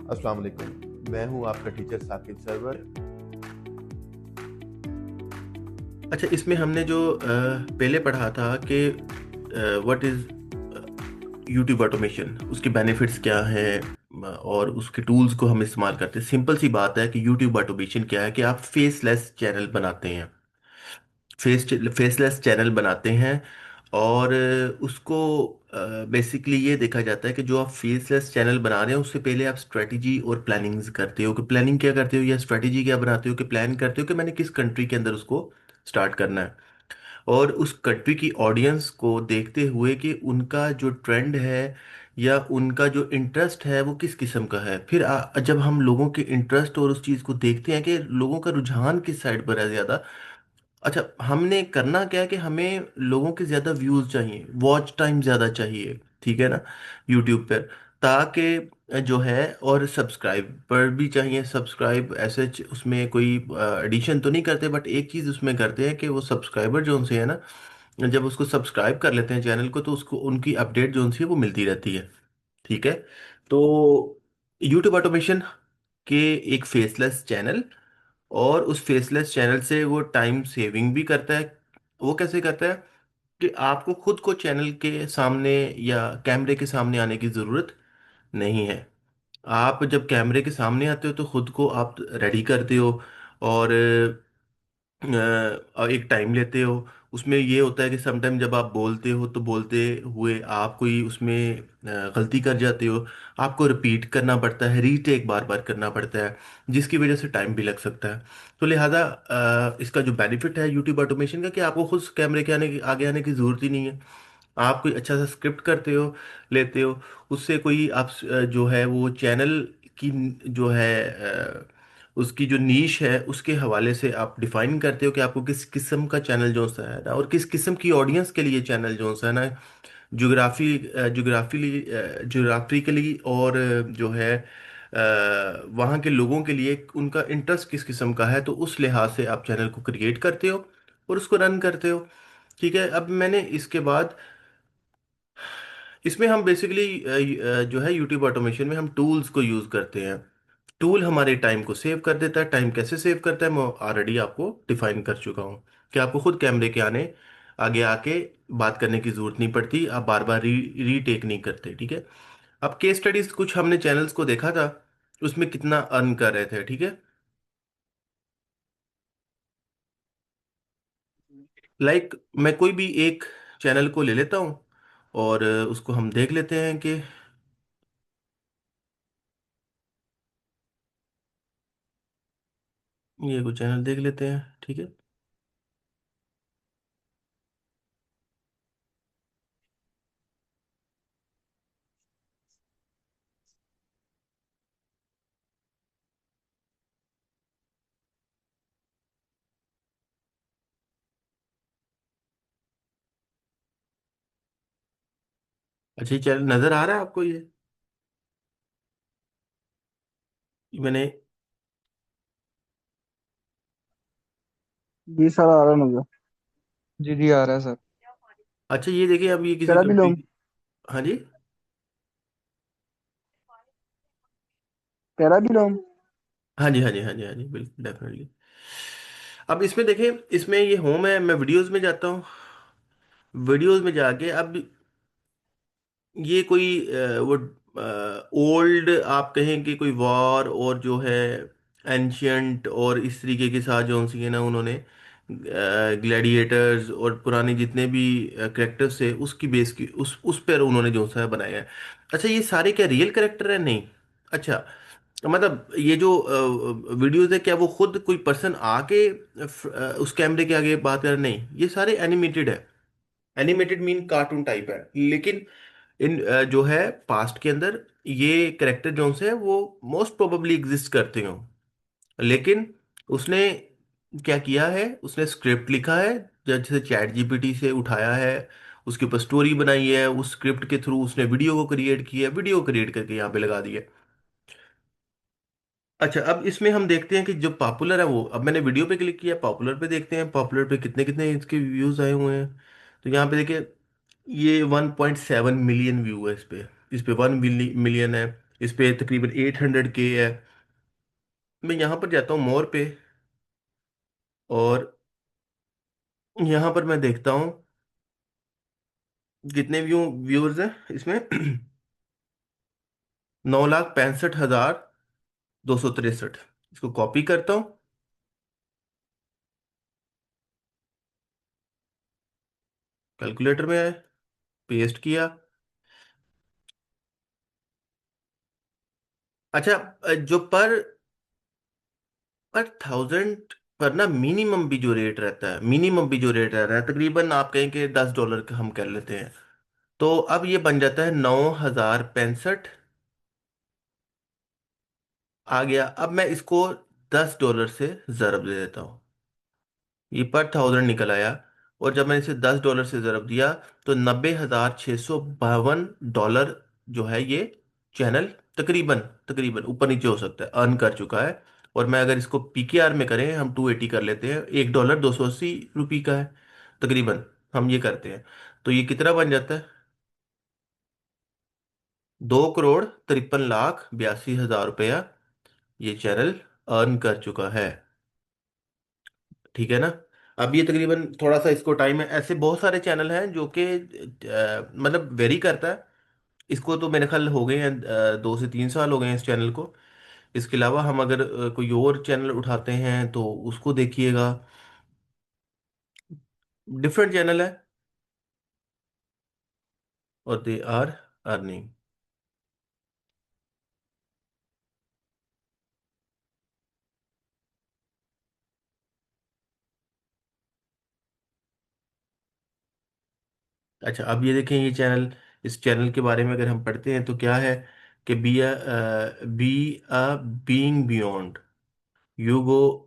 अस्सलाम वालेकुम। मैं हूं आपका टीचर साकिब सरवर। अच्छा, इसमें हमने जो पहले पढ़ा था कि व्हाट इज यूट्यूब ऑटोमेशन, उसके बेनिफिट्स क्या हैं, और उसके टूल्स को हम इस्तेमाल करते हैं। सिंपल सी बात है कि यूट्यूब ऑटोमेशन क्या है कि आप फेसलेस चैनल बनाते हैं। फेसलेस चैनल बनाते हैं और उसको बेसिकली ये देखा जाता है कि जो आप फेसलेस चैनल बना रहे हैं उससे पहले आप स्ट्रेटजी और प्लानिंग्स करते हो कि प्लानिंग क्या करते हो या स्ट्रेटजी क्या बनाते हो कि प्लान करते हो कि मैंने किस कंट्री के अंदर उसको स्टार्ट करना है, और उस कंट्री की ऑडियंस को देखते हुए कि उनका जो ट्रेंड है या उनका जो इंटरेस्ट है वो किस किस्म का है। फिर जब हम लोगों के इंटरेस्ट और उस चीज़ को देखते हैं कि लोगों का रुझान किस साइड पर है ज़्यादा। अच्छा, हमने करना क्या है कि हमें लोगों के ज़्यादा व्यूज़ चाहिए, वॉच टाइम ज़्यादा चाहिए, ठीक है ना, यूट्यूब पर, ताकि जो है, और सब्सक्राइबर भी चाहिए। सब्सक्राइब ऐसे उसमें कोई एडिशन तो नहीं करते, बट एक चीज़ उसमें करते हैं कि वो सब्सक्राइबर जो उनसे है ना, जब उसको सब्सक्राइब कर लेते हैं चैनल को, तो उसको उनकी अपडेट जो उनसी है वो मिलती रहती है, ठीक है। तो यूट्यूब ऑटोमेशन के एक फेसलेस चैनल, और उस फेसलेस चैनल से वो टाइम सेविंग भी करता है। वो कैसे करता है कि आपको खुद को चैनल के सामने या कैमरे के सामने आने की ज़रूरत नहीं है। आप जब कैमरे के सामने आते हो तो खुद को आप रेडी करते हो, और एक टाइम लेते हो। उसमें ये होता है कि समटाइम जब आप बोलते हो तो बोलते हुए आप कोई उसमें गलती कर जाते हो, आपको रिपीट करना पड़ता है, रीटेक बार बार करना पड़ता है, जिसकी वजह से टाइम भी लग सकता है। तो लिहाजा इसका जो बेनिफिट है यूट्यूब ऑटोमेशन का कि आपको खुद कैमरे के आगे आने की ज़रूरत ही नहीं है। आप कोई अच्छा सा स्क्रिप्ट करते हो, लेते हो, उससे कोई आप जो है वो चैनल की जो है उसकी जो नीश है उसके हवाले से आप डिफाइन करते हो कि आपको किस किस्म का चैनल जो सा है ना, और किस किस्म की ऑडियंस के लिए चैनल जो सा है ना, जोग्राफिकली, और जो है वहाँ के लोगों के लिए उनका इंटरेस्ट किस किस्म का है, तो उस लिहाज से आप चैनल को क्रिएट करते हो और उसको रन करते हो, ठीक है। अब मैंने इसके बाद, इसमें हम बेसिकली जो है यूट्यूब ऑटोमेशन में हम टूल्स को यूज़ करते हैं। टूल हमारे टाइम को सेव कर देता है। टाइम कैसे सेव करता है मैं ऑलरेडी आपको डिफाइन कर चुका हूँ कि आपको खुद कैमरे के आगे आके बात करने की जरूरत नहीं पड़ती, आप बार बार रीटेक नहीं करते, ठीक है। अब केस स्टडीज कुछ हमने चैनल्स को देखा था, उसमें कितना अर्न कर रहे थे, ठीक है। लाइक मैं कोई भी एक चैनल को ले लेता हूँ और उसको हम देख लेते हैं कि ये कोई चैनल देख लेते हैं, ठीक है। अच्छा, ये चैनल नजर आ रहा है आपको? मैंने, जी सर, आ रहा है मुझे। जी जी आ रहा है सर। अच्छा ये देखिए, अब ये किसी तेरा भी कंट्री। लोग हाँ जी। तेरा भी लोग हाँ जी, हाँ जी, हाँ जी, हाँ जी, बिल्कुल डेफिनेटली। अब इसमें देखें, इसमें ये होम है, मैं वीडियोस में जाता हूँ। वीडियोस में जाके अब ये कोई वो ओल्ड आप कहें कि कोई वॉर और जो है एंशियंट और इस तरीके के साथ जो सी है ना, उन्होंने ग्लैडिएटर्स और पुराने जितने भी करेक्टर्स थे उसकी बेस की उस पर उन्होंने जो सा बनाया है। अच्छा, ये सारे क्या रियल करेक्टर है? नहीं। अच्छा, मतलब ये जो वीडियोस है, क्या वो खुद कोई पर्सन आके उस कैमरे के आगे बात कर? नहीं, ये सारे एनिमेटेड है। एनिमेटेड मीन कार्टून टाइप है, लेकिन इन जो है पास्ट के अंदर ये करेक्टर जो है वो मोस्ट प्रोबेबली एग्जिस्ट करते हो, लेकिन उसने क्या किया है, उसने स्क्रिप्ट लिखा है, जैसे चैट जीपीटी से उठाया है, उसके ऊपर स्टोरी बनाई है, उस स्क्रिप्ट के थ्रू उसने वीडियो को क्रिएट किया है, वीडियो क्रिएट करके यहाँ पे लगा दिया। अच्छा, अब इसमें हम देखते हैं कि जो पॉपुलर है वो, अब मैंने वीडियो पे क्लिक किया, पॉपुलर पे देखते हैं पॉपुलर पे कितने कितने इसके व्यूज आए हुए हैं। तो यहाँ पे देखिए, ये 1.7 मिलियन व्यू है इस पे। इस पे 1 मिलियन है। इस पे तकरीबन 800K है। मैं यहाँ पर जाता हूँ मोर पे, और यहाँ पर मैं देखता हूँ कितने व्यूअर्स हैं इसमें। 9,65,263। इसको कॉपी करता हूँ, कैलकुलेटर में आए, पेस्ट किया। अच्छा, जो पर पर थाउजेंड पर ना मिनिमम भी जो रेट रहता है, मिनिमम भी जो रेट रहता है तकरीबन आप कहें कि $10 का हम कर लेते हैं, तो अब ये बन जाता है 9,065 आ गया। अब मैं इसको $10 से ज़रब दे देता हूँ, ये पर थाउजेंड निकल आया। और जब मैंने इसे $10 से ज़रब दिया तो 90,652 जो है ये चैनल तकरीबन तकरीबन ऊपर नीचे हो सकता है अर्न कर चुका है। और मैं अगर इसको PKR में करें, हम 280 कर लेते हैं, $1 280 का है तकरीबन, हम ये करते हैं, तो ये कितना बन जाता है? 2,53,82,000 रुपया ये चैनल अर्न कर चुका है। ठीक है ना? अब ये तकरीबन थोड़ा सा इसको टाइम है, ऐसे बहुत सारे चैनल हैं जो कि मतलब वेरी करता है। इसको तो मेरे ख्याल हो गए हैं 2 से 3 साल हो गए हैं इस चैनल को। इसके अलावा हम अगर कोई और चैनल उठाते हैं तो उसको देखिएगा, डिफरेंट चैनल है और दे आर अर्निंग। अच्छा, अब ये देखें ये चैनल, इस चैनल के बारे में अगर हम पढ़ते हैं तो क्या है कि be a being beyond, you go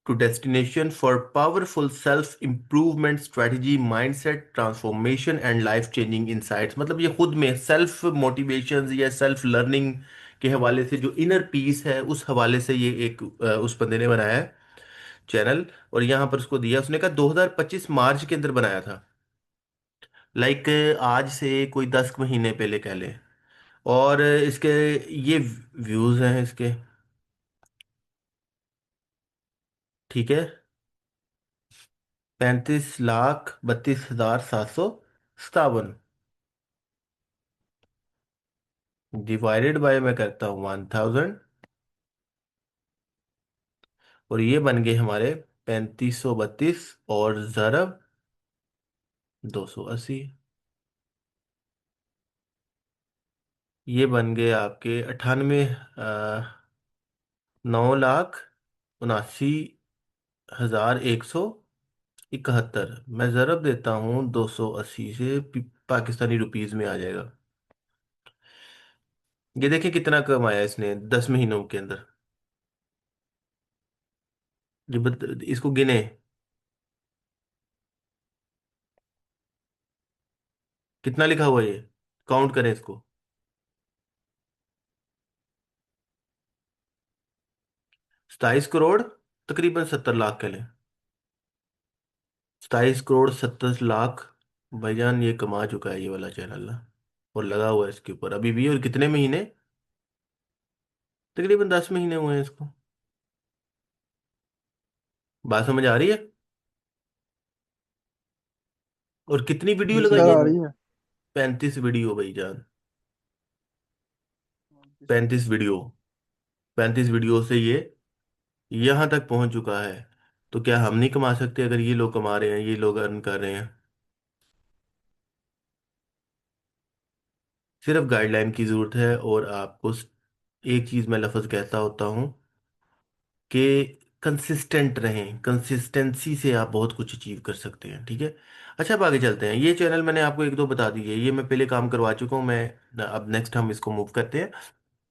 to destination for powerful self improvement strategy mindset transformation and life changing insights. मतलब ये खुद में सेल्फ मोटिवेशन या सेल्फ लर्निंग के हवाले से, जो इनर पीस है उस हवाले से ये एक उस बंदे ने बनाया है चैनल। और यहाँ पर उसको दिया, उसने कहा 2025 मार्च के अंदर बनाया था, लाइक आज से कोई 10 महीने पहले कह लें। और इसके ये व्यूज हैं इसके, ठीक है, 35,32,757 डिवाइडेड बाय मैं करता हूँ 1000, और ये बन गए हमारे 3532 और ज़रब 280। ये बन गए आपके 9,79,171। मैं ज़रब देता हूँ 280 से, पाकिस्तानी रुपीज में आ जाएगा। ये देखिए कितना कमाया इसने 10 महीनों के अंदर। इसको गिने, कितना लिखा हुआ है ये, काउंट करें इसको। 27 करोड़ तकरीबन 70 लाख के लिए, 27 करोड़ 70 लाख भाईजान ये कमा चुका है ये वाला चैनल ना। और लगा हुआ है इसके ऊपर अभी भी। और कितने महीने? तकरीबन 10 महीने हुए हैं इसको। बात समझ आ रही है? और कितनी वीडियो जी लगाई सर है आ इसने? रही है। 35 वीडियो भाईजान, इस 35 वीडियो, 35 वीडियो से ये यहाँ तक पहुंच चुका है। तो क्या हम नहीं कमा सकते? अगर ये लोग कमा रहे हैं, ये लोग अर्न कर रहे हैं, सिर्फ गाइडलाइन की जरूरत है। और आपको एक चीज मैं लफज कहता होता हूँ कि कंसिस्टेंट रहें, कंसिस्टेंसी से आप बहुत कुछ अचीव कर सकते हैं। ठीक है? अच्छा, अब आगे चलते हैं। ये चैनल मैंने आपको एक दो बता दिए, ये मैं पहले काम करवा चुका हूँ मैं। अब नेक्स्ट हम इसको मूव करते हैं।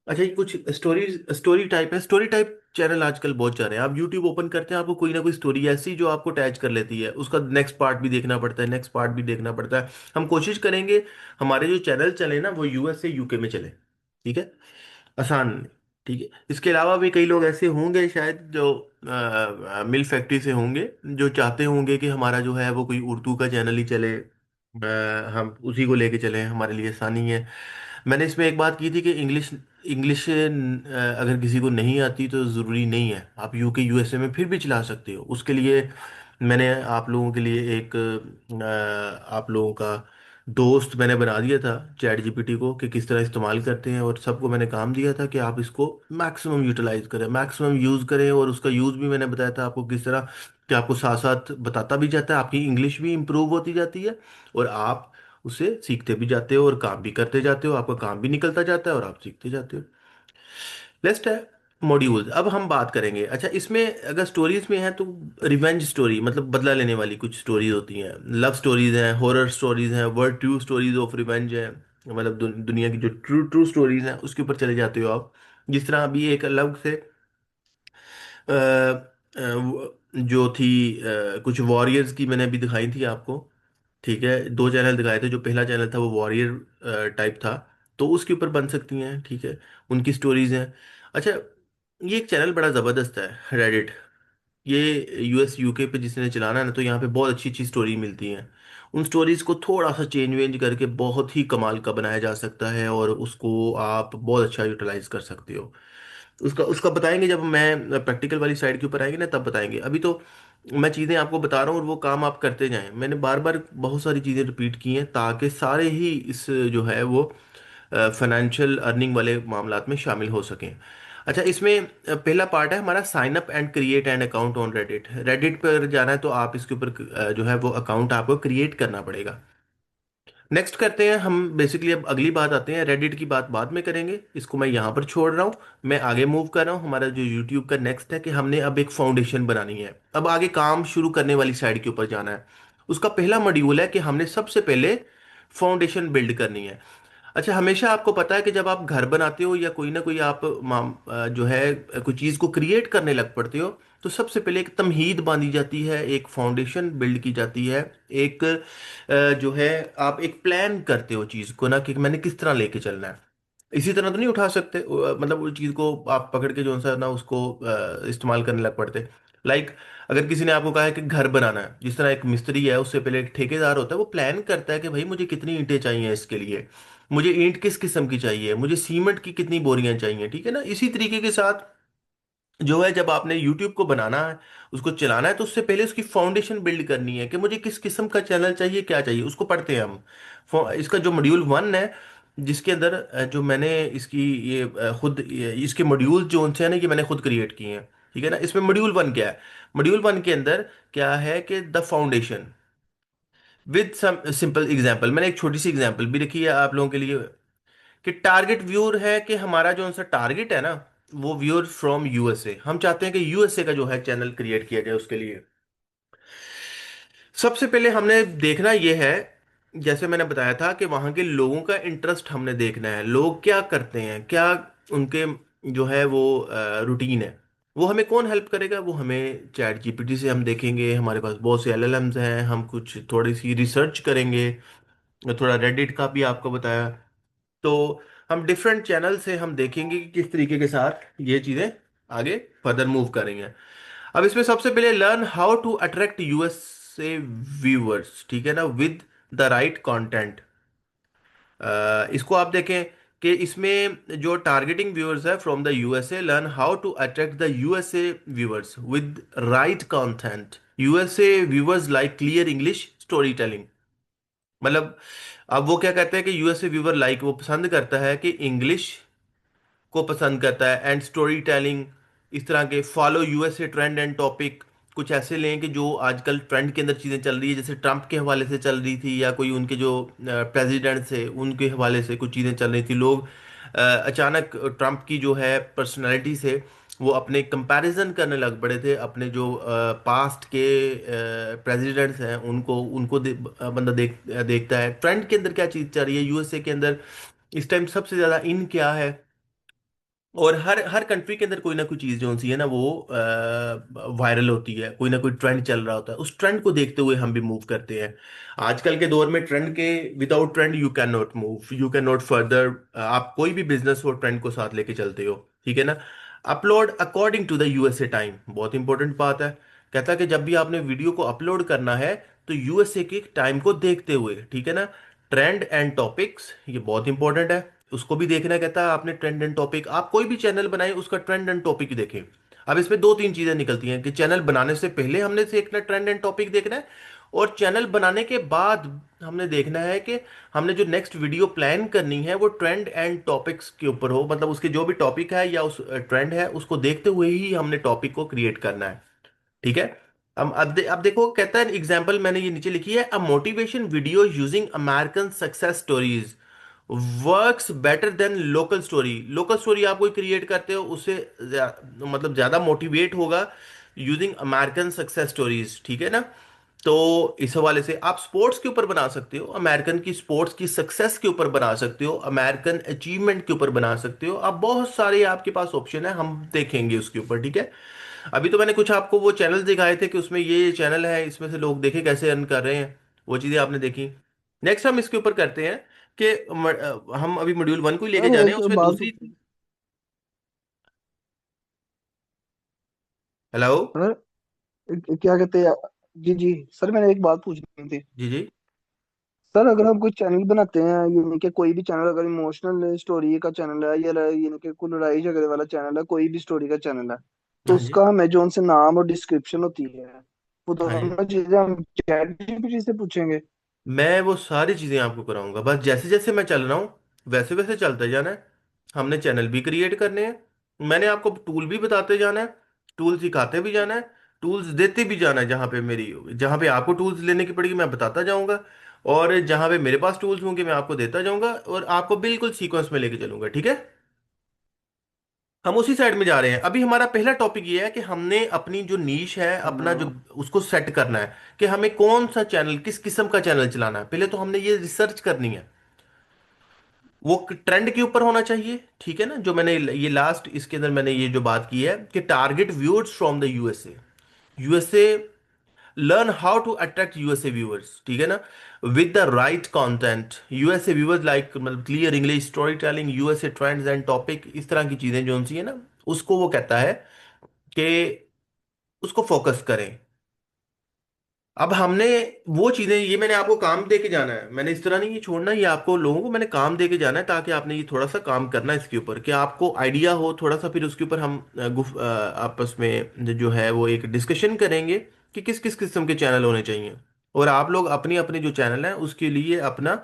अच्छा, ये कुछ स्टोरी स्टोरी टाइप है, स्टोरी टाइप चैनल आजकल बहुत चल रहे हैं। आप यूट्यूब ओपन करते हैं, आपको कोई ना कोई स्टोरी ऐसी जो आपको अटैच कर लेती है, उसका नेक्स्ट पार्ट भी देखना पड़ता है, नेक्स्ट पार्ट भी देखना पड़ता है। हम कोशिश करेंगे हमारे जो चैनल चले ना वो US से UK में चले। ठीक है? आसान नहीं। ठीक है? इसके अलावा भी कई लोग ऐसे होंगे शायद जो मिल फैक्ट्री से होंगे, जो चाहते होंगे कि हमारा जो है वो कोई उर्दू का चैनल ही चले, हम उसी को लेके चले, हमारे लिए आसानी है। मैंने इसमें एक बात की थी कि इंग्लिश इंग्लिश अगर किसी को नहीं आती तो ज़रूरी नहीं है, आप यूके यूएसए में फिर भी चला सकते हो। उसके लिए मैंने आप लोगों के लिए एक आप लोगों का दोस्त मैंने बना दिया था चैट जीपीटी को, कि किस तरह इस्तेमाल करते हैं, और सबको मैंने काम दिया था कि आप इसको मैक्सिमम यूटिलाइज करें, मैक्सिमम यूज़ करें। और उसका यूज़ भी मैंने बताया था आपको किस तरह, कि आपको साथ साथ बताता भी जाता है, आपकी इंग्लिश भी इम्प्रूव होती जाती है, और आप उसे सीखते भी जाते हो और काम भी करते जाते हो, आपका काम भी निकलता जाता है और आप सीखते जाते हो। नेक्स्ट है मॉड्यूल्स। अब हम बात करेंगे, अच्छा इसमें अगर स्टोरीज में है तो रिवेंज स्टोरी, मतलब बदला लेने वाली कुछ स्टोरीज होती हैं, लव स्टोरीज हैं, हॉरर स्टोरीज हैं, word true stories of revenge है, मतलब दुनिया की जो ट्रू ट्रू स्टोरीज हैं उसके ऊपर चले जाते हो आप। जिस तरह अभी एक अलग से जो थी कुछ वॉरियर्स की मैंने अभी दिखाई थी आपको, ठीक है, दो चैनल दिखाए थे। जो पहला चैनल था वो वॉरियर टाइप था, तो उसके ऊपर बन सकती हैं, ठीक है, उनकी स्टोरीज हैं। अच्छा, ये एक चैनल बड़ा ज़बरदस्त है रेडिट, ये यूएस यूके पे जिसने चलाना है ना, तो यहाँ पे बहुत अच्छी अच्छी स्टोरी मिलती हैं। उन स्टोरीज को थोड़ा सा चेंज वेंज करके बहुत ही कमाल का बनाया जा सकता है, और उसको आप बहुत अच्छा यूटिलाइज कर सकते हो। उसका उसका बताएंगे जब मैं प्रैक्टिकल वाली साइड के ऊपर आएंगे ना, तब बताएंगे। अभी तो मैं चीज़ें आपको बता रहा हूँ और वो काम आप करते जाएं। मैंने बार बार बहुत सारी चीज़ें रिपीट की हैं ताकि सारे ही इस जो है वो फाइनेंशियल अर्निंग वाले मामलात में शामिल हो सकें। अच्छा, इसमें पहला पार्ट है हमारा sign up and create an account on Reddit. Reddit पर जाना है तो आप इसके ऊपर जो है वो अकाउंट आपको क्रिएट करना पड़ेगा। नेक्स्ट करते हैं हम, बेसिकली अब अगली बात आते हैं, रेडिट की बात बाद में करेंगे, इसको मैं यहाँ पर छोड़ रहा हूँ। मैं आगे मूव कर रहा हूँ। हमारा जो यूट्यूब का नेक्स्ट है कि हमने अब एक फाउंडेशन बनानी है, अब आगे काम शुरू करने वाली साइड के ऊपर जाना है। उसका पहला मॉड्यूल है कि हमने सबसे पहले फाउंडेशन बिल्ड करनी है। अच्छा, हमेशा आपको पता है कि जब आप घर बनाते हो या कोई ना कोई आप जो है कोई चीज़ को क्रिएट करने लग पड़ते हो, तो सबसे पहले एक तमहीद बांधी जाती है, एक फाउंडेशन बिल्ड की जाती है, एक जो है आप एक प्लान करते हो चीज़ को ना, कि मैंने किस तरह लेके चलना है। इसी तरह तो नहीं उठा सकते, मतलब उस चीज़ को आप पकड़ के जो सा ना उसको इस्तेमाल करने लग पड़ते। लाइक अगर किसी ने आपको कहा है कि घर बनाना है, जिस तरह एक मिस्त्री है उससे पहले एक ठेकेदार होता है, वो प्लान करता है कि भाई मुझे कितनी ईंटें चाहिए इसके लिए, मुझे ईंट किस किस्म की चाहिए, मुझे सीमेंट की कितनी बोरियां चाहिए, ठीक है ना। इसी तरीके के साथ जो है जब आपने यूट्यूब को बनाना है, उसको चलाना है, तो उससे पहले उसकी फाउंडेशन बिल्ड करनी है कि मुझे किस किस्म का चैनल चाहिए, क्या चाहिए, उसको पढ़ते हैं हम। इसका जो मॉड्यूल वन है, जिसके अंदर जो मैंने इसकी ये इसके मॉड्यूल जो उनसे है ना, ये मैंने खुद क्रिएट किए हैं, ठीक है ना। इसमें मॉड्यूल वन क्या है, मॉड्यूल वन के अंदर क्या है कि the foundation with some simple example, मैंने एक छोटी सी एग्जांपल भी रखी है आप लोगों के लिए, कि टारगेट व्यूअर है, कि हमारा जो सा टारगेट है ना, वो व्यूअर फ्रॉम यूएसए, हम चाहते हैं कि यूएसए का जो है चैनल क्रिएट किया जाए। उसके लिए सबसे पहले हमने देखना यह है, जैसे मैंने बताया था कि वहाँ के लोगों का इंटरेस्ट हमने देखना है, लोग क्या करते हैं, क्या उनके जो है वो रूटीन है। वो हमें कौन हेल्प करेगा, वो हमें चैट जीपीटी से हम देखेंगे, हमारे पास बहुत से एलएलएम्स हैं, हम कुछ थोड़ी सी रिसर्च करेंगे, थोड़ा रेडिट का भी आपको बताया। तो हम डिफरेंट चैनल से हम देखेंगे कि किस तरीके के साथ ये चीज़ें आगे फर्दर मूव करेंगे। अब इसमें सबसे पहले learn how to attract USA viewers, ठीक है ना, विद द राइट कंटेंट। इसको आप देखें कि इसमें जो टारगेटिंग व्यूअर्स है from the USA, learn how to attract the USA viewers with right content. USA viewers like clear English story telling, मतलब अब वो क्या कहते हैं कि यूएसए व्यूअर लाइक, वो पसंद करता है कि इंग्लिश को पसंद करता है, एंड स्टोरी टेलिंग, इस तरह के follow USA trend and topic, कुछ ऐसे लें कि जो आजकल ट्रेंड के अंदर चीज़ें चल रही है, जैसे ट्रम्प के हवाले से चल रही थी, या कोई उनके जो प्रेसिडेंट थे उनके हवाले से कुछ चीज़ें चल रही थी। लोग अचानक ट्रम्प की जो है पर्सनालिटी से वो अपने कंपैरिजन करने लग पड़े थे, अपने जो पास्ट के प्रेसिडेंट्स हैं उनको उनको बंदा देखता है ट्रेंड के अंदर क्या चीज़ चल रही है यूएसए के अंदर, इस टाइम सबसे ज़्यादा इन क्या है। और हर हर कंट्री के अंदर कोई ना कोई चीज़ जो सी है ना वो वायरल होती है, कोई ना कोई ट्रेंड चल रहा होता है, उस ट्रेंड को देखते हुए हम भी मूव करते हैं। आजकल के दौर में ट्रेंड के, without trend you can not move, you can not further, आप कोई भी बिजनेस हो ट्रेंड को साथ लेके चलते हो, ठीक है ना। Upload according to the USA time, बहुत इंपॉर्टेंट बात है। कहता है कि जब भी आपने वीडियो को अपलोड करना है तो यूएसए के टाइम को देखते हुए, ठीक है ना। ट्रेंड एंड टॉपिक्स, ये बहुत इंपॉर्टेंट है। उसको भी देखना है, कहता है आपने ट्रेंड एंड टॉपिक, आप कोई भी चैनल बनाए उसका ट्रेंड एंड टॉपिक देखें। अब इसमें दो तीन चीजें निकलती हैं कि चैनल बनाने से पहले हमने देखना ट्रेंड एंड टॉपिक देखना है, और चैनल बनाने के बाद हमने देखना है कि हमने जो नेक्स्ट वीडियो प्लान करनी है वो ट्रेंड एंड टॉपिक्स के ऊपर हो, मतलब उसके जो भी टॉपिक है या उस ट्रेंड है उसको देखते हुए ही हमने टॉपिक को क्रिएट करना है। ठीक है। अब देखो, कहता है एग्जांपल मैंने ये नीचे लिखी है, a motivation video using American success stories works better than local story. Local story आप कोई क्रिएट करते हो उससे मतलब ज्यादा मोटिवेट होगा यूजिंग अमेरिकन सक्सेस स्टोरीज। ठीक है ना। तो इस हवाले से आप स्पोर्ट्स के ऊपर बना सकते हो, अमेरिकन की स्पोर्ट्स की सक्सेस के ऊपर बना सकते हो, अमेरिकन अचीवमेंट के ऊपर बना सकते हो। अब बहुत सारे आपके पास ऑप्शन है, हम देखेंगे उसके ऊपर। ठीक है। अभी तो मैंने कुछ आपको वो चैनल दिखाए थे कि उसमें ये चैनल है, इसमें से लोग देखे कैसे अर्न कर रहे हैं, वो चीजें आपने देखी। नेक्स्ट हम इसके ऊपर करते हैं कि हम अभी मॉड्यूल 1 को ही लेके सर जा रहे हैं, एक उसमें बात दूसरी। पूछनी। हेलो। सर क्या कहते हैं। जी जी। सर मैंने एक बात पूछनी थी। जी जी। सर अगर हम कोई चैनल बनाते हैं, यानी कि कोई भी चैनल, अगर इमोशनल स्टोरी का चैनल है या यानी कि कोई लड़ाई झगड़े वाला चैनल है, कोई भी स्टोरी का चैनल है, तो हाँ जी। उसका हमें जो उनसे नाम और डिस्क्रिप्शन होती है, वो हाँ जी। दोनों चीजें हम चैट जीपीटी से पूछेंगे। मैं वो सारी चीजें आपको कराऊंगा, बस जैसे जैसे मैं चल रहा हूँ वैसे वैसे चलते जाना है। हमने चैनल भी क्रिएट करने हैं, मैंने आपको टूल भी बताते जाना है, टूल सिखाते भी जाना है, टूल्स देते भी जाना है। जहाँ पे आपको टूल्स लेने की पड़ेगी मैं बताता जाऊंगा, और जहाँ पे मेरे पास टूल्स होंगे मैं आपको देता जाऊंगा, और आपको बिल्कुल सीक्वेंस में लेके चलूंगा। ठीक है। हम उसी साइड में जा रहे हैं। अभी हमारा पहला टॉपिक ये है कि हमने अपनी जो नीश है, अपना जो, हाँ। उसको सेट करना है कि हमें कौन सा चैनल, किस किस्म का चैनल चलाना है। पहले तो हमने ये रिसर्च करनी है, वो ट्रेंड के ऊपर होना चाहिए। ठीक है ना। जो मैंने ये लास्ट इसके अंदर मैंने ये जो बात की है कि target viewers from the USA, USA, learn how to attract USA viewers. ठीक है ना। With the right content, USA viewers like मतलब clear English, story telling, USA trends and topic, इस तरह की चीजें जो सी है ना, उसको वो कहता है कि उसको फोकस करें। अब हमने वो चीजें, ये मैंने आपको काम दे के जाना है, मैंने इस तरह नहीं ये छोड़ना, ये आपको लोगों को मैंने काम दे के जाना है ताकि आपने ये थोड़ा सा काम करना है इसके ऊपर कि आपको आइडिया हो थोड़ा सा, फिर उसके ऊपर हम आपस में जो है वो एक डिस्कशन करेंगे कि किस किस किस्म के चैनल होने चाहिए, और आप लोग अपनी अपनी जो चैनल है उसके लिए अपना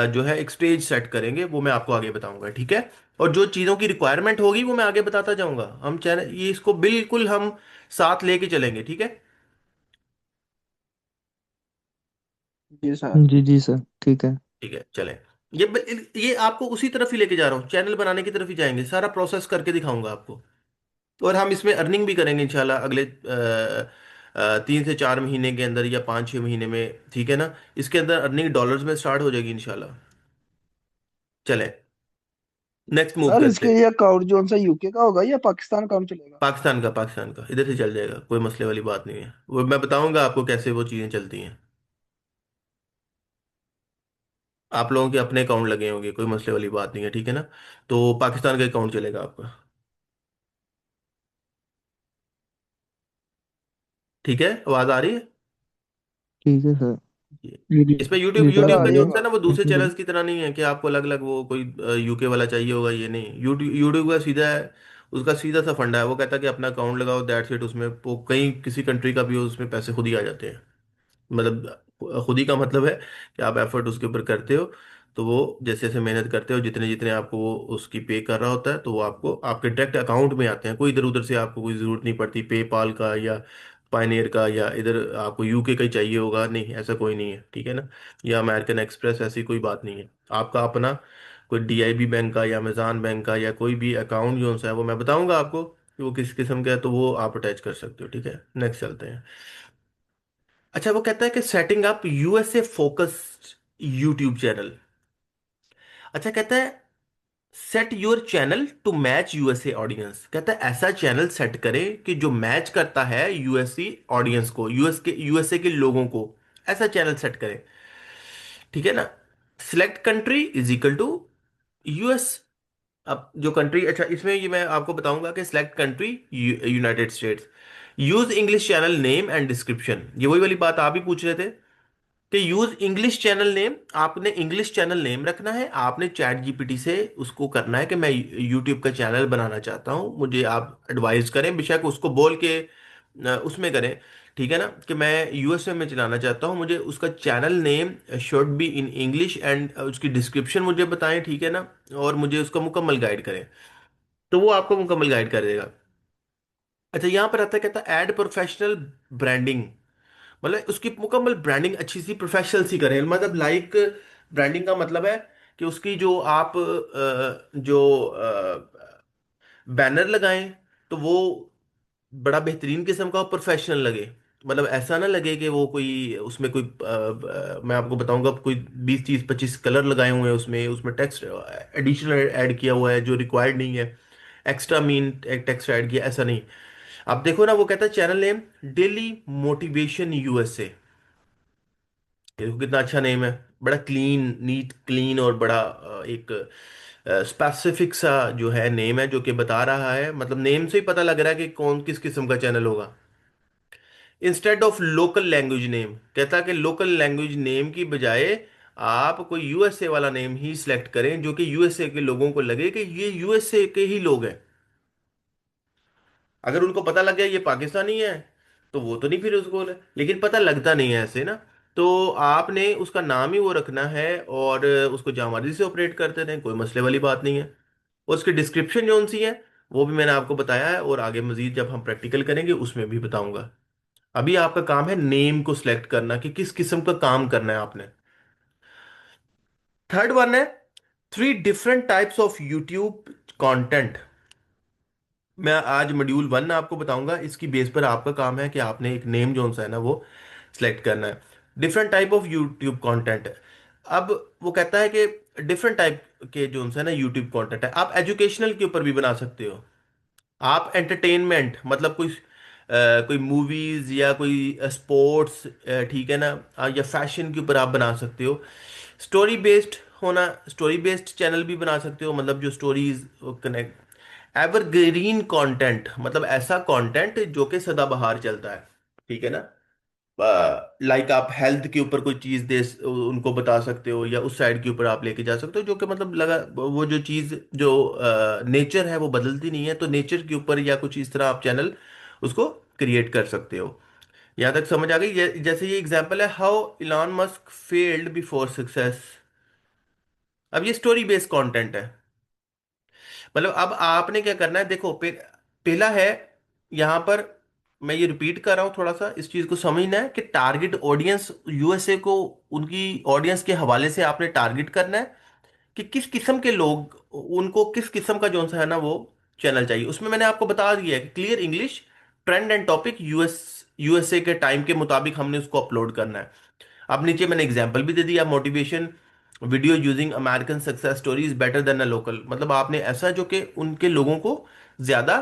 जो है एक स्टेज सेट करेंगे, वो मैं आपको आगे बताऊंगा। ठीक है। और जो चीज़ों की रिक्वायरमेंट होगी वो मैं आगे बताता जाऊंगा। हम चैनल ये इसको बिल्कुल हम साथ लेके चलेंगे। ठीक है। जी सर। जी जी सर, ठीक है। ठीक है चलें। ये आपको उसी तरफ ही लेके जा रहा हूँ, चैनल बनाने की तरफ ही जाएंगे, सारा प्रोसेस करके दिखाऊंगा आपको। और हम इसमें अर्निंग भी करेंगे इंशाल्लाह अगले 3 से 4 महीने के अंदर या 5-6 महीने में। ठीक है ना। इसके अंदर अर्निंग डॉलर्स में स्टार्ट हो जाएगी इंशाल्लाह। चलें, नेक्स्ट मूव सर करते इसके हैं। लिए अकाउंट जो सा यूके का होगा या पाकिस्तान काम चलेगा? पाकिस्तान का इधर से चल जाएगा, कोई मसले वाली बात नहीं है, वो मैं बताऊंगा आपको कैसे वो चीज़ें चलती हैं। आप लोगों के अपने अकाउंट लगे होंगे, कोई मसले वाली बात नहीं है। ठीक है ना। तो पाकिस्तान का अकाउंट चलेगा आपका। ठीक है, आवाज़ आ रही है। ठीक है सर। ये- जी जी। इसमें यूट्यूब जी सर यूट्यूब आ में रही जो है होता है बात। ना वो दूसरे कंटिन्यू चैनल्स करें। की तरह नहीं है कि आपको अलग अलग वो कोई यूके वाला चाहिए होगा, ये नहीं। यूट्यूब यूट्यूब का सीधा है, उसका सीधा सा फंडा है, वो कहता है कि अपना अकाउंट लगाओ, दैट्स इट। उसमें वो कहीं किसी कंट्री का भी हो उसमें पैसे खुद ही आ जाते हैं। मतलब खुद ही का मतलब है कि आप एफर्ट उसके ऊपर करते हो, तो वो जैसे जैसे मेहनत करते हो, जितने जितने आपको वो उसकी पे कर रहा होता है, तो वो आपको आपके डायरेक्ट अकाउंट में आते हैं। कोई इधर उधर से आपको कोई ज़रूरत नहीं पड़ती पेपाल का या पायनियर का, या इधर आपको यूके का ही चाहिए होगा, नहीं ऐसा कोई नहीं है। ठीक है ना। या अमेरिकन एक्सप्रेस, ऐसी कोई बात नहीं है। आपका अपना कोई डीआईबी बैंक का या अमेजान बैंक का या कोई भी अकाउंट जो सा है वो मैं बताऊंगा आपको कि वो किस किस्म का है, तो वो आप अटैच कर सकते हो। ठीक है, नेक्स्ट चलते हैं। अच्छा, वो कहता है कि setting up USA focused YouTube channel. अच्छा, कहता है set your channel to match USA audience. कहता है ऐसा चैनल सेट करें कि जो मैच करता है यूएसए ऑडियंस को, यूएसए के लोगों को, ऐसा चैनल सेट करें। ठीक है ना। Select country is equal to US. अब जो कंट्री, अच्छा इसमें ये मैं आपको बताऊंगा कि select country United states, use English channel name and description, ये वही वाली बात आप ही पूछ रहे थे कि यूज इंग्लिश चैनल नेम, आपने इंग्लिश चैनल नेम रखना है, आपने चैट जीपीटी से उसको करना है कि मैं यूट्यूब का चैनल बनाना चाहता हूँ, मुझे आप एडवाइस करें, बेशक उसको बोल के उसमें करें, ठीक है ना, कि मैं यूएसए में चलाना चाहता हूँ, मुझे उसका channel name should be in English and उसकी डिस्क्रिप्शन मुझे बताएं, ठीक है ना, और मुझे उसका मुकम्मल गाइड करें, तो वो आपको मुकम्मल गाइड कर देगा। अच्छा, यहाँ पर आता है, कहता है एड प्रोफेशनल ब्रांडिंग, मतलब उसकी मुकम्मल ब्रांडिंग अच्छी सी प्रोफेशनल सी करें, मतलब लाइक ब्रांडिंग का मतलब है कि उसकी जो आप जो बैनर लगाएं तो वो बड़ा बेहतरीन किस्म का प्रोफेशनल लगे, मतलब ऐसा ना लगे कि वो कोई उसमें कोई मैं आपको बताऊंगा, कोई 20 30 25 कलर लगाए हुए हैं उसमें, उसमें टेक्स्ट एडिशनल ऐड किया हुआ है जो रिक्वायर्ड नहीं है, एक्स्ट्रा मीन टेक्स्ट ऐड किया, ऐसा नहीं। आप देखो ना, वो कहता है channel name daily motivation USA, देखो कितना अच्छा नेम है, बड़ा क्लीन, नीट क्लीन, और बड़ा एक स्पेसिफिक सा जो है नेम है, जो कि बता रहा है, मतलब नेम से ही पता लग रहा है कि कौन किस किस्म का चैनल होगा। Instead of local language name, कहता है कि लोकल लैंग्वेज नेम की बजाय आप कोई यूएसए वाला नेम ही सिलेक्ट करें, जो कि यूएसए के लोगों को लगे कि ये यूएसए के ही लोग हैं। अगर उनको पता लग गया ये पाकिस्तानी है, तो वो तो नहीं फिर उसको, लेकिन पता लगता नहीं है ऐसे ना, तो आपने उसका नाम ही वो रखना है, और उसको जहाँ मर्जी से ऑपरेट करते रहें, कोई मसले वाली बात नहीं है। और उसकी डिस्क्रिप्शन जो सी है वो भी मैंने आपको बताया है, और आगे मजीद जब हम प्रैक्टिकल करेंगे उसमें भी बताऊंगा। अभी आपका काम है नेम को सिलेक्ट करना कि किस किस्म का काम करना है आपने। थर्ड वन है 3 different types of YouTube content. मैं आज मॉड्यूल 1 आपको बताऊंगा, इसकी बेस पर आपका काम है कि आपने एक नेम जो सा है ना वो सिलेक्ट करना है। Different type of YouTube content, अब वो कहता है कि डिफरेंट टाइप के जो सा है ना यूट्यूब कंटेंट है, आप एजुकेशनल के ऊपर भी बना सकते हो, आप एंटरटेनमेंट मतलब कोई मूवीज या कोई स्पोर्ट्स, ठीक है ना, या फैशन के ऊपर आप बना सकते हो। स्टोरी बेस्ड होना, स्टोरी बेस्ड चैनल भी बना सकते हो, मतलब जो स्टोरीज कनेक्ट। एवरग्रीन कंटेंट, मतलब ऐसा कंटेंट जो कि सदाबहार चलता है, ठीक है ना, लाइक आप हेल्थ के ऊपर कोई चीज दे उनको बता सकते हो, या उस साइड के ऊपर आप लेके जा सकते हो, जो कि मतलब लगा वो जो चीज जो नेचर है वो बदलती नहीं है, तो नेचर के ऊपर या कुछ इस तरह आप चैनल उसको क्रिएट कर सकते हो। यहाँ तक समझ आ गई? जैसे ये एग्जांपल है, how Elon Musk failed before success. अब ये स्टोरी बेस्ड कंटेंट है, मतलब अब आपने क्या करना है, देखो पहला है यहां पर, मैं ये रिपीट कर रहा हूं, थोड़ा सा इस चीज को समझना है कि टारगेट ऑडियंस यूएसए को, उनकी ऑडियंस के हवाले से आपने टारगेट करना है कि किस किस्म के लोग, उनको किस किस्म का जो सा है ना वो चैनल चाहिए। उसमें मैंने आपको बता दिया है कि clear English, trend and topic, USA के टाइम के मुताबिक हमने उसको अपलोड करना है। अब नीचे मैंने एग्जांपल भी दे दिया, motivation video using American success stories better than a local, मतलब आपने ऐसा जो कि उनके लोगों को ज्यादा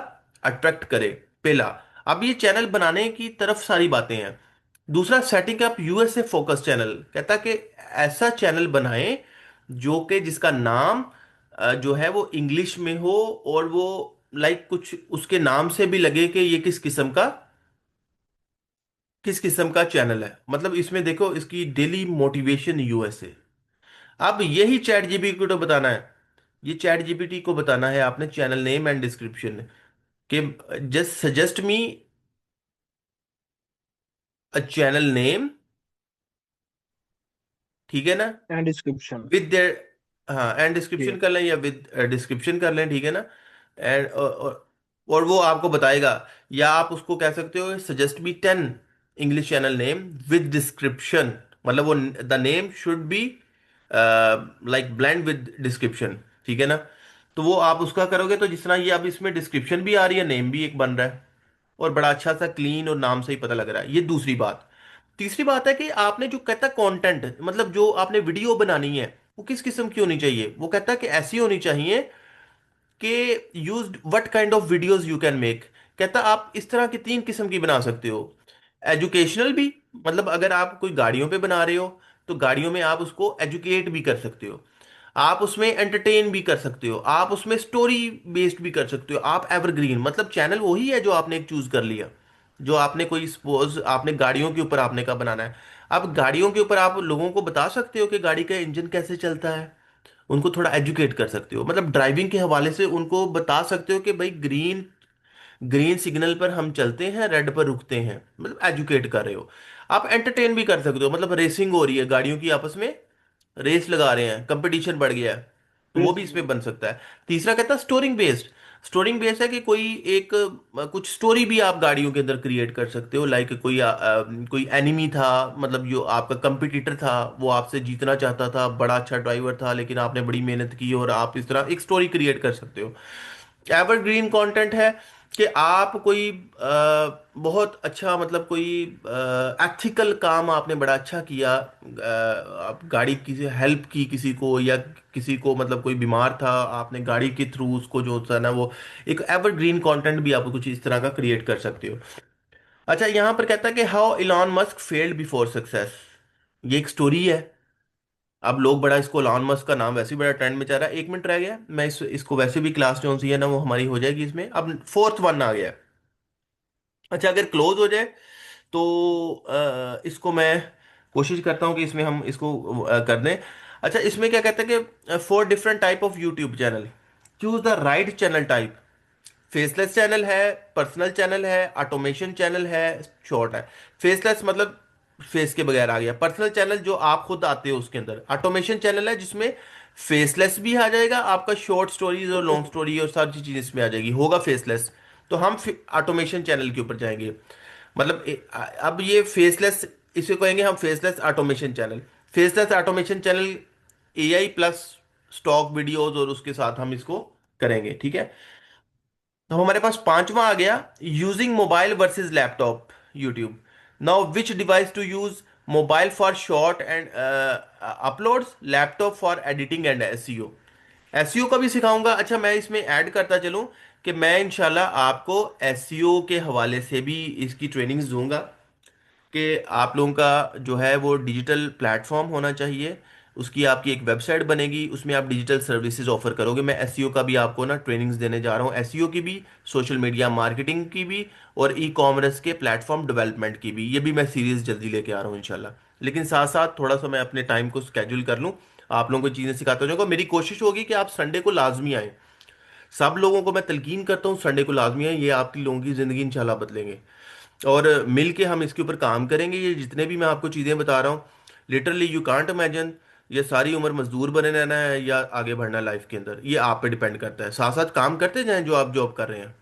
अट्रैक्ट करे, पहला। अब ये चैनल बनाने की तरफ सारी बातें हैं। दूसरा, setting up USA focus channel, कहता कि ऐसा चैनल बनाएं जो कि जिसका नाम जो है वो इंग्लिश में हो, और वो लाइक कुछ उसके नाम से भी लगे कि ये किस किस्म का चैनल है, मतलब इसमें देखो इसकी डेली मोटिवेशन यूएसए। अब यही चैट जीपीटी को तो बताना है, ये चैट जीपीटी को बताना है आपने चैनल नेम एंड डिस्क्रिप्शन, कि just suggest me a channel name, ठीक है ना, एंड डिस्क्रिप्शन। विद देयर, हाँ एंड डिस्क्रिप्शन ठीक। कर लें या विद डिस्क्रिप्शन कर लें, ठीक है ना, एंड और वो आपको बताएगा। या आप उसको कह सकते हो suggest me 10 English channel name with description, मतलब वो the name should be like blend with description, ठीक है ना। तो वो आप उसका करोगे तो जिस तरह ये अब इसमें डिस्क्रिप्शन भी आ रही है, नेम भी एक बन रहा है, और बड़ा अच्छा सा क्लीन और नाम से ही पता लग रहा है, ये दूसरी बात। तीसरी बात है कि आपने जो कहता है कंटेंट, मतलब जो आपने वीडियो बनानी है वो किस किस्म की होनी चाहिए, वो कहता है कि ऐसी होनी चाहिए कि used what kind of videos you can make. कहता आप इस तरह की 3 किस्म की बना सकते हो। एजुकेशनल भी, मतलब अगर आप कोई गाड़ियों पे बना रहे हो तो गाड़ियों में आप उसको एजुकेट भी कर सकते हो, आप उसमें एंटरटेन भी कर सकते हो, आप उसमें स्टोरी बेस्ड भी कर सकते हो, आप एवरग्रीन, मतलब चैनल वही है जो आपने एक चूज कर लिया, जो आपने कोई सपोज आपने गाड़ियों के ऊपर आपने का बनाना है। अब गाड़ियों के ऊपर आप लोगों को बता सकते हो कि गाड़ी का इंजन कैसे चलता है, उनको थोड़ा एजुकेट कर सकते हो, मतलब ड्राइविंग के हवाले से उनको बता सकते हो कि भाई ग्रीन ग्रीन सिग्नल पर हम चलते हैं, रेड पर रुकते हैं, मतलब एजुकेट कर रहे हो। आप एंटरटेन भी कर सकते हो, मतलब रेसिंग हो रही है गाड़ियों की आपस में, रेस लगा रहे हैं, कंपटीशन बढ़ गया है, तो वो भी बिल्कुल इसमें बिल्कुल। बन सकता है। तीसरा कहता है स्टोरिंग बेस्ड। स्टोरिंग बेस्ड है कि कोई एक कुछ स्टोरी भी आप गाड़ियों के अंदर क्रिएट कर सकते हो, लाइक कोई एनिमी था, मतलब जो आपका कंपटीटर था, वो आपसे जीतना चाहता था, बड़ा अच्छा ड्राइवर था, लेकिन आपने बड़ी मेहनत की, और आप इस तरह एक स्टोरी क्रिएट कर सकते हो। एवरग्रीन कंटेंट है कि आप कोई बहुत अच्छा, मतलब कोई एथिकल काम आपने बड़ा अच्छा किया, आप गाड़ी किसी हेल्प की किसी को, या किसी को मतलब कोई बीमार था, आपने गाड़ी के थ्रू उसको जो होता है ना वो, एक एवरग्रीन कंटेंट भी आप कुछ इस तरह का क्रिएट कर सकते हो। अच्छा, यहाँ पर कहता है कि how Elon Musk failed before success. ये एक स्टोरी है। अब लोग बड़ा इसको, इलॉन मस्क का नाम वैसे ही बड़ा ट्रेंड में चल रहा है। 1 मिनट रह गया, मैं इसको वैसे भी क्लास जो सी है ना वो हमारी हो जाएगी इसमें, अब फोर्थ वन आ गया है। अच्छा, अगर क्लोज हो जाए तो इसको मैं कोशिश करता हूँ कि इसमें हम इसको कर दें। अच्छा, इसमें क्या कहते हैं कि 4 different type of YouTube channel, choose the right channel type. Faceless channel है, पर्सनल चैनल है, ऑटोमेशन चैनल है, शॉर्ट है। फेसलेस मतलब फेस के बगैर आ गया। पर्सनल चैनल जो आप खुद आते हो उसके अंदर। ऑटोमेशन चैनल है जिसमें फेसलेस भी आ जाएगा, आपका शॉर्ट स्टोरीज और लॉन्ग स्टोरी और सारी चीज इसमें आ जाएगी, होगा फेसलेस। तो हम ऑटोमेशन चैनल के ऊपर जाएंगे। मतलब अब ये फेसलेस, इसे कहेंगे हम faceless automation channel. Faceless automation channel AI plus stock videos और उसके साथ हम इसको करेंगे, ठीक है। तो हमारे पास पांचवा आ गया, using mobile versus laptop YouTube. Now which device to use, mobile for short and uploads, laptop for editing and SEO. SEO का भी सिखाऊंगा। अच्छा, मैं इसमें ऐड करता चलूं कि मैं इंशाल्लाह आपको एसईओ के हवाले से भी इसकी ट्रेनिंग्स दूंगा, कि आप लोगों का जो है वो डिजिटल प्लेटफॉर्म होना चाहिए, उसकी आपकी एक वेबसाइट बनेगी, उसमें आप डिजिटल सर्विसेज ऑफर करोगे। मैं एसईओ का भी आपको ना ट्रेनिंग्स देने जा रहा हूँ, एसईओ की भी, सोशल मीडिया मार्केटिंग की भी, और ई कॉमर्स के प्लेटफॉर्म डेवलपमेंट की भी। ये भी मैं सीरीज जल्दी लेके आ रहा हूँ इंशाल्लाह। लेकिन साथ साथ थोड़ा सा मैं अपने टाइम को स्केड्यूल कर लूँ, आप लोगों को चीज़ें सिखाता जाऊँगा। मेरी कोशिश होगी कि आप संडे को लाजमी आए। सब लोगों को मैं तलकीन करता हूँ संडे को लाजमी आए, ये आपकी लोगों की ज़िंदगी इंशाल्लाह बदलेंगे। और मिल के हम इसके ऊपर काम करेंगे। ये जितने भी मैं आपको चीज़ें बता रहा हूँ, लिटरली यू कांट इमेजिन, ये सारी उम्र मजदूर बने रहना है या आगे बढ़ना लाइफ के अंदर, ये आप पे डिपेंड करता है। साथ साथ काम करते जाएं जो आप जॉब कर रहे हैं।